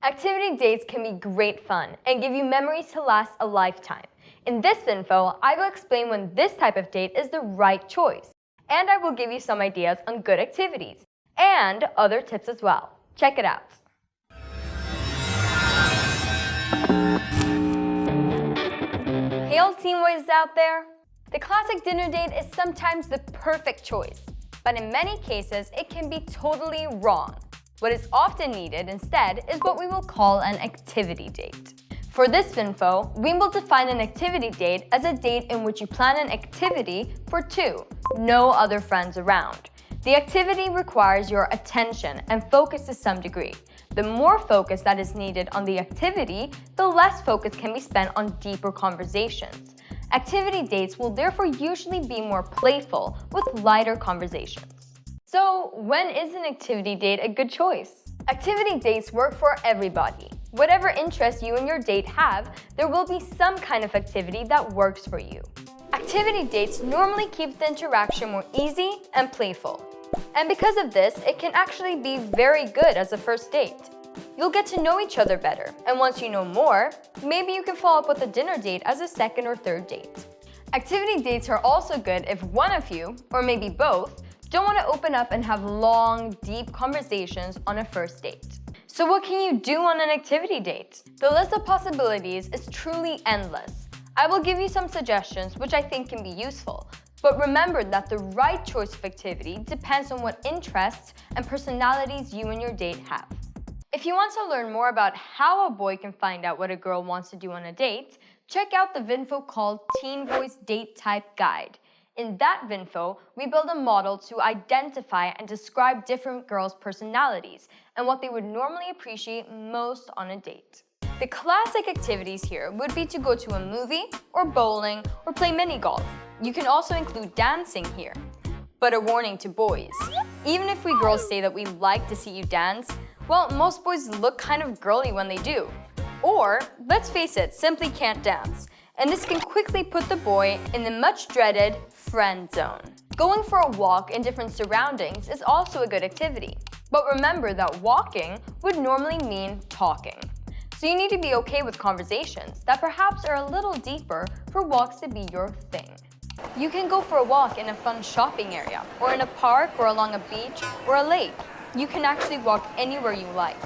Activity dates can be great fun and give you memories to last a lifetime. In this info, I will explain when this type of date is the right choice, and I will give you some ideas on good activities and other tips as well. Check it out. Hey all TeenVoices out there! The classic dinner date is sometimes the perfect choice, but in many cases it can be totally wrong. What is often needed instead is what we will call an activity date. For this info, we will define an activity date as a date in which you plan an activity for two, no other friends around. The activity requires your attention and focus to some degree. The more focus that is needed on the activity, the less focus can be spent on deeper conversations. Activity dates will therefore usually be more playful with lighter conversations. So, when is an activity date a good choice? Activity dates work for everybody. Whatever interests you and your date have, there will be some kind of activity that works for you. Activity dates normally keep the interaction more easy and playful. And because of this, it can actually be very good as a first date. You'll get to know each other better, and once you know more, maybe you can follow up with a dinner date as a second or third date. Activity dates are also good if one of you, or maybe both, don't want to open up and have long, deep conversations on a first date. So what can you do on an activity date? The list of possibilities is truly endless. I will give you some suggestions which I think can be useful, but remember that the right choice of activity depends on what interests and personalities you and your date have. If you want to learn more about how a boy can find out what a girl wants to do on a date, check out the VINFO called TeenVoice Date Type Guide. In that VINFO, we build a model to identify and describe different girls' personalities and what they would normally appreciate most on a date. The classic activities here would be to go to a movie, or bowling, or play mini golf. You can also include dancing here. But a warning to boys. Even if we girls say that we like to see you dance, well, most boys look kind of girly when they do. Or, let's face it, simply can't dance. And this can quickly put the boy in the much dreaded friend zone. Going for a walk in different surroundings is also a good activity. But remember that walking would normally mean talking. So you need to be okay with conversations that perhaps are a little deeper for walks to be your thing. You can go for a walk in a fun shopping area, or in a park, or along a beach, or a lake. You can actually walk anywhere you like.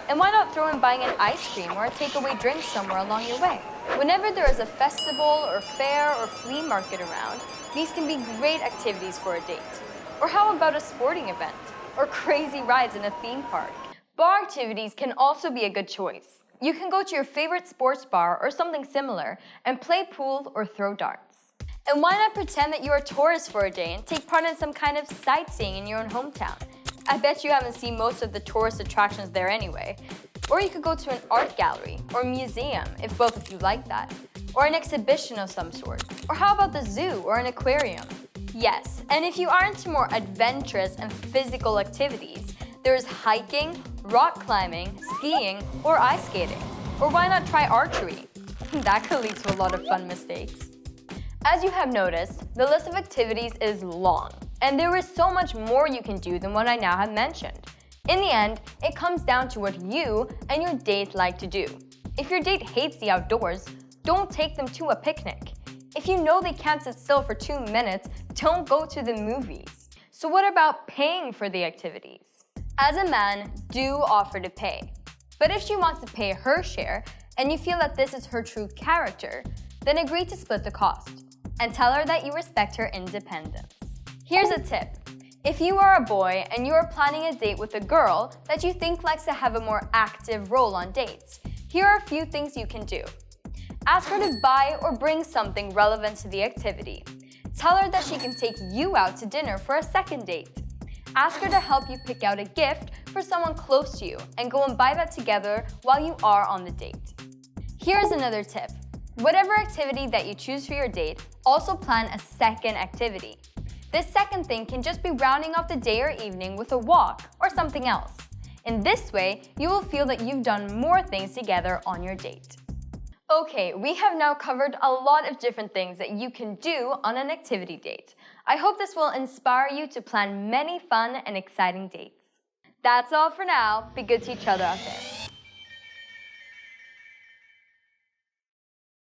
And why not throw in buying an ice cream or a takeaway drink somewhere along your way? Whenever there is a festival or fair or flea market around, these can be great activities for a date. Or how about a sporting event? Or crazy rides in a theme park? Bar activities can also be a good choice. You can go to your favorite sports bar or something similar and play pool or throw darts. And why not pretend that you're a tourist for a day and take part in some kind of sightseeing in your own hometown? I bet you haven't seen most of the tourist attractions there anyway. Or you could go to an art gallery or museum, if both of you like that. Or an exhibition of some sort. Or how about the zoo or an aquarium? Yes, and if you are into more adventurous and physical activities, there is hiking, rock climbing, skiing, or ice skating. Or why not try archery? That could lead to a lot of fun mistakes. As you have noticed, the list of activities is long. And there is so much more you can do than what I now have mentioned. In the end, it comes down to what you and your date like to do. If your date hates the outdoors, don't take them to a picnic. If you know they can't sit still for 2 minutes, don't go to the movies. So what about paying for the activities? As a man, do offer to pay. But if she wants to pay her share, and you feel that this is her true character, then agree to split the cost. And tell her that you respect her independence. Here's a tip. If you are a boy and you are planning a date with a girl that you think likes to have a more active role on dates, here are a few things you can do. Ask her to buy or bring something relevant to the activity. Tell her that she can take you out to dinner for a second date. Ask her to help you pick out a gift for someone close to you and go and buy that together while you are on the date. Here's another tip. Whatever activity that you choose for your date, also plan a second activity. This second thing can just be rounding off the day or evening with a walk or something else. In this way, you will feel that you've done more things together on your date. Okay, we have now covered a lot of different things that you can do on an activity date. I hope this will inspire you to plan many fun and exciting dates. That's all for now. Be good to each other out there.